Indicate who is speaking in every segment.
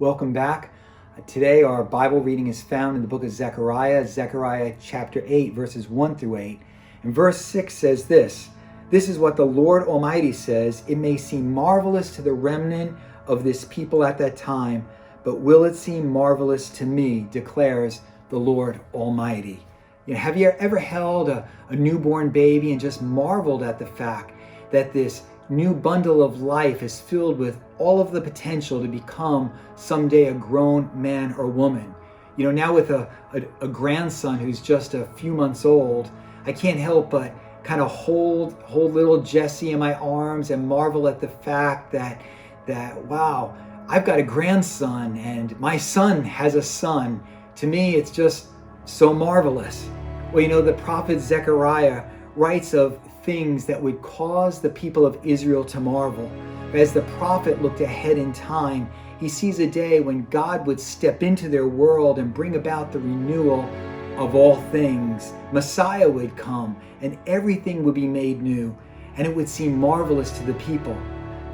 Speaker 1: Welcome back. Today our Bible reading is found in the book of Zechariah chapter 8, verses 1 through 8. And verse 6 says this: "This is what the Lord Almighty says, it may seem marvelous to the remnant of this people at that time, but will it seem marvelous to me, declares the Lord Almighty." Have you ever held a newborn baby and just marveled at the fact that this new bundle of life is filled with all of the potential to become someday a grown man or woman? Now with a grandson who's just a few months old, I can't help but kind of hold little Jesse in my arms and marvel at the fact that wow, I've got a grandson and my son has a son. To me, it's just so marvelous. Well, the prophet Zechariah writes of things that would cause the people of Israel to marvel. As the prophet looked ahead in time, he sees a day when God would step into their world and bring about the renewal of all things. Messiah would come and everything would be made new, and it would seem marvelous to the people.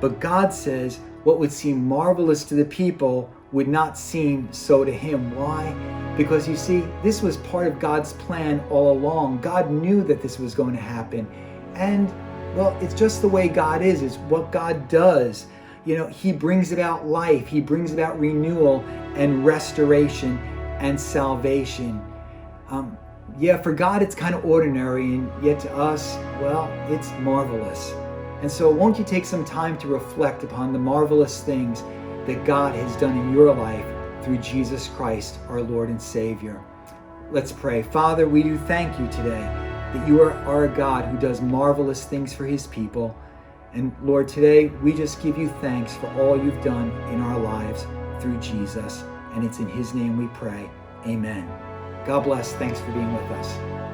Speaker 1: But God says what would seem marvelous to the people would not seem so to him. Why? Because you see, this was part of God's plan all along. God knew that this was going to happen. And well, it's just the way God is. It's what God does. He brings about life. He brings about renewal and restoration and salvation. For God, it's kind of ordinary, and yet to us, well, it's marvelous. And so won't you take some time to reflect upon the marvelous things that God has done in your life through Jesus Christ, our Lord and Savior. Let's pray. Father, we do thank you today that you are our God who does marvelous things for his people. And Lord, today we just give you thanks for all you've done in our lives through Jesus. And it's in his name we pray. Amen. God bless. Thanks for being with us.